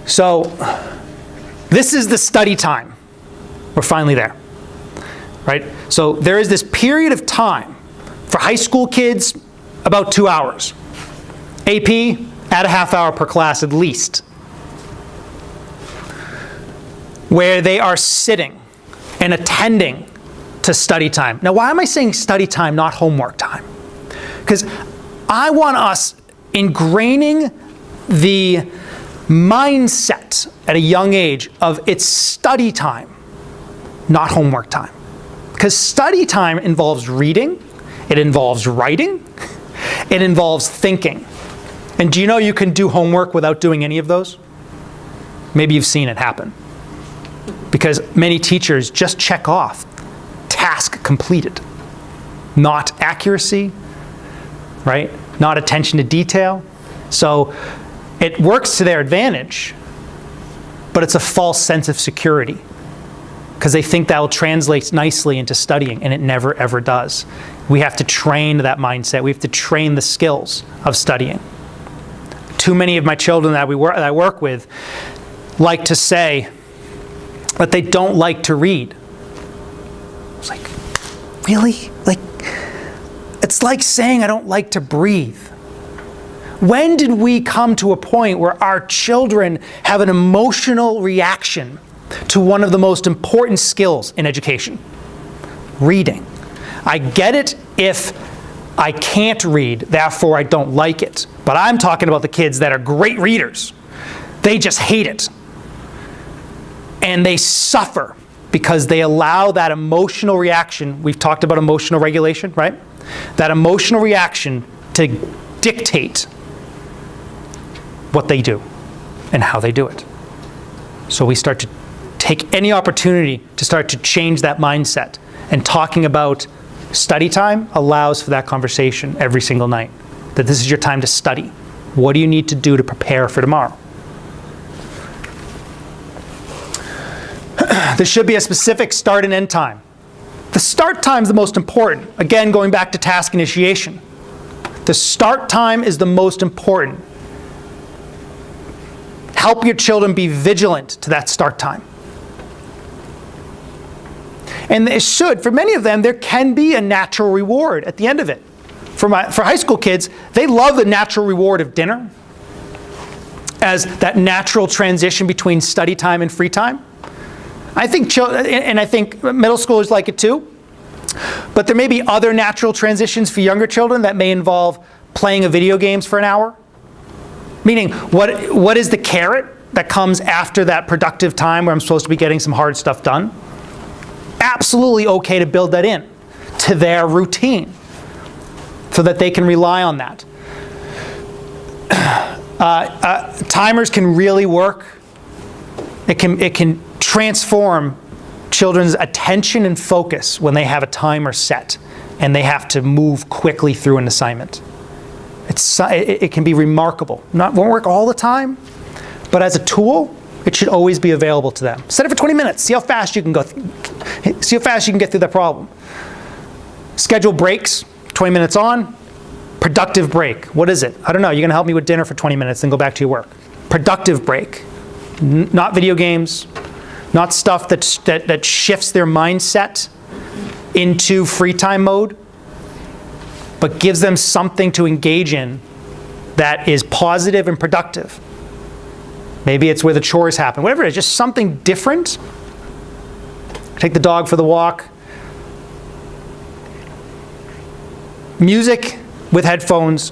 So this is the study time. We're finally there, right? So there is this period of time for high school kids, about 2 hours. AP, add a half hour per class at least, where they are sitting and attending to study time. Now, why am I saying study time, not homework time? Because I want us ingraining the mindset at a young age of it's study time, not homework time. Because study time involves reading, it involves writing, it involves thinking. And do you know you can do homework without doing any of those? Maybe you've seen it happen. Because many teachers just check off task completed. Not accuracy, right? Not attention to detail. So it works to their advantage, but it's a false sense of security because they think that will translate nicely into studying, and it never ever does. We have to train that mindset. We have to train the skills of studying. Too many of my children that I work with like to say that they don't like to read. It's like, really? Like, it's like saying I don't like to breathe. When did we come to a point where our children have an emotional reaction to one of the most important skills in education? Reading. I get it if I can't read, therefore I don't like it. But I'm talking about the kids that are great readers. They just hate it. And they suffer because they allow that emotional reaction. We've talked about emotional regulation, right? That emotional reaction to dictate what they do and how they do it. So we start to take any opportunity to start to change that mindset. And talking about study time allows for that conversation every single night. That this is your time to study. What do you need to do to prepare for tomorrow? There should be a specific start and end time. The start time is the most important. Again, going back to task initiation. The start time is the most important. Help your children be vigilant to that start time. And it should, for many of them, there can be a natural reward at the end of it. For high school kids, they love the natural reward of dinner as that natural transition between study time and free time. I think and I think middle schoolers like it too. But there may be other natural transitions for younger children that may involve playing a video games for an hour. Meaning, what is the carrot that comes after that productive time where I'm supposed to be getting some hard stuff done? Absolutely okay to build that in to their routine so that they can rely on that. Timers can really work. It can transform children's attention and focus when they have a timer set and they have to move quickly through an assignment. It can be remarkable. Won't work all the time, but as a tool, it should always be available to them. Set it for 20 minutes. See how fast you can go. See how fast you can get through that problem. Schedule breaks. 20 minutes on. Productive break. What is it? I don't know. You're going to help me with dinner for 20 minutes, then go back to your work. Productive break. Not video games. Not stuff that shifts their mindset into free time mode, but gives them something to engage in that is positive and productive. Maybe it's where the chores happen. Whatever it is, just something different. Take the dog for the walk. Music with headphones.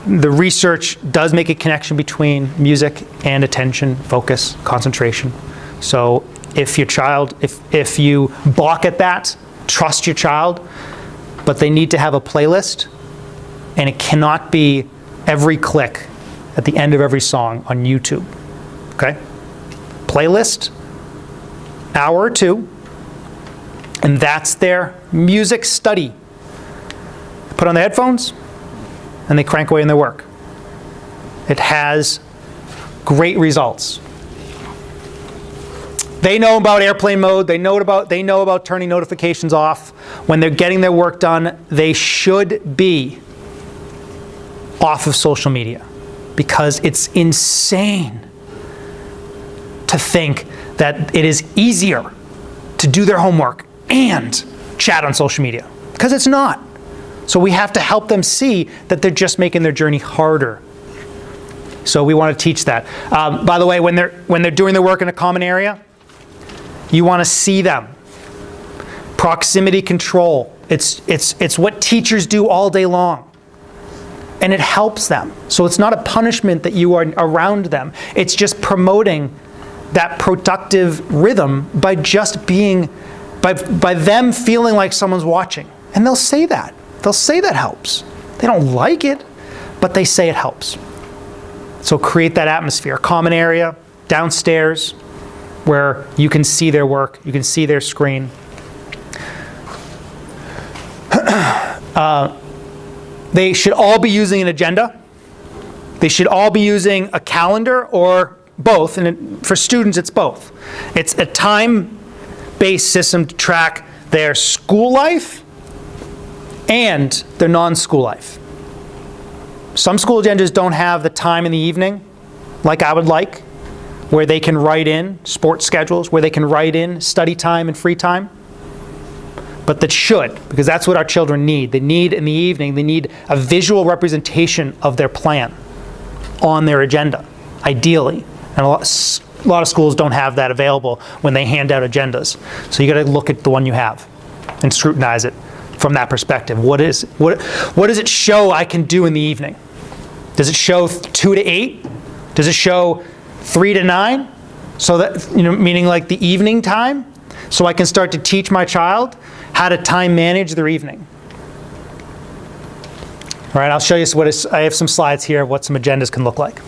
The research does make a connection between music and attention, focus, concentration. So if your child, if you balk at that, trust your child, but they need to have a playlist, and it cannot be every click at the end of every song on YouTube. Okay? Playlist, hour or two, and that's their music study. Put on the headphones, and they crank away in their work. It has great results. They know about airplane mode. They know about turning notifications off. When they're getting their work done, they should be off of social media because it's insane to think that it is easier to do their homework and chat on social media, because it's not. So we have to help them see that they're just making their journey harder. So we want to teach that. By the way, when they're doing their work in a common area, you want to see them. Proximity control. It's what teachers do all day long. And it helps them. So it's not a punishment that you are around them. It's just promoting that productive rhythm by just being, by them feeling like someone's watching. And they'll say that. They'll say that helps. They don't like it, but they say it helps. So create that atmosphere. Common area, downstairs, where you can see their work, you can see their screen. They should all be using an agenda. They should all be using a calendar or both. And for students, it's both. It's a time-based system to track their school life and their non-school life. Some school agendas don't have the time in the evening, like I would like, where they can write in sports schedules, where they can write in study time and free time. But that should, because that's what our children need. They need in the evening, they need a visual representation of their plan on their agenda, ideally. And a lot of schools don't have that available when they hand out agendas. So you got to look at the one you have and scrutinize it from that perspective. What does it show I can do in the evening? Does it show 2 to 8? Does it show 3 to 9? So that, meaning like the evening time, so I can start to teach my child how to time manage their evening. All right, I'll show you I have some slides here of what some agendas can look like.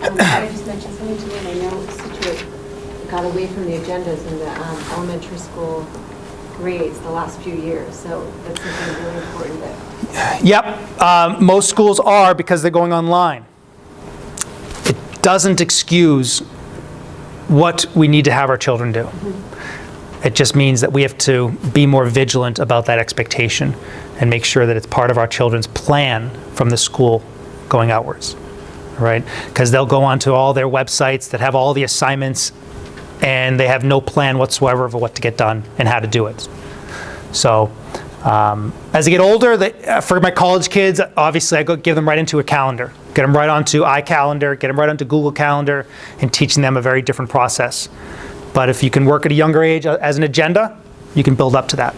I just mentioned something to me, and I know Situate got away from the agendas in the elementary school grades the last few years, so that's something really important. Yep, most schools are, because they're going online. It doesn't excuse what we need to have our children do. It just means that we have to be more vigilant about that expectation and make sure that it's part of our children's plan from the school going outwards, right? Because they'll go onto all their websites that have all the assignments and they have no plan whatsoever of what to get done and how to do it. So as they get older, for my college kids, obviously I give them right into a calendar. Get them right onto iCalendar, get them right onto Google Calendar, and teaching them a very different process. But if you can work at a younger age as an agenda, you can build up to that.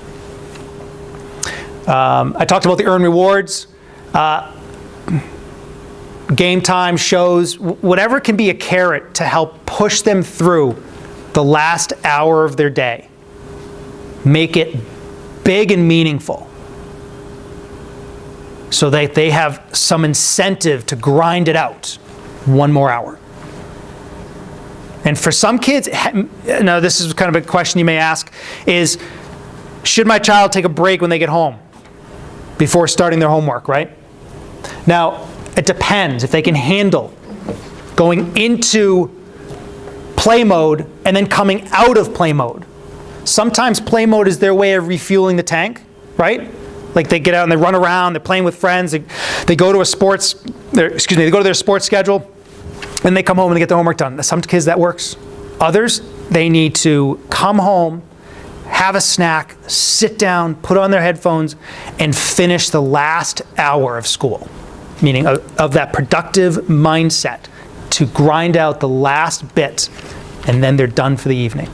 I talked about the earned rewards. Game time, shows, whatever can be a carrot to help push them through the last hour of their day. Make it big and meaningful so that they have some incentive to grind it out one more hour. And for some kids, now this is kind of a question you may ask, is should my child take a break when they get home before starting their homework, right? Now, it depends if they can handle going into play mode and then coming out of play mode. Sometimes play mode is their way of refueling the tank, right? Like they get out and they run around, they're playing with friends, they go to they go to their sports schedule, and they come home and they get their homework done. Some kids that works. Others, they need to come home, have a snack, sit down, put on their headphones, and finish the last hour of school. Meaning of that productive mindset to grind out the last bit, and then they're done for the evening.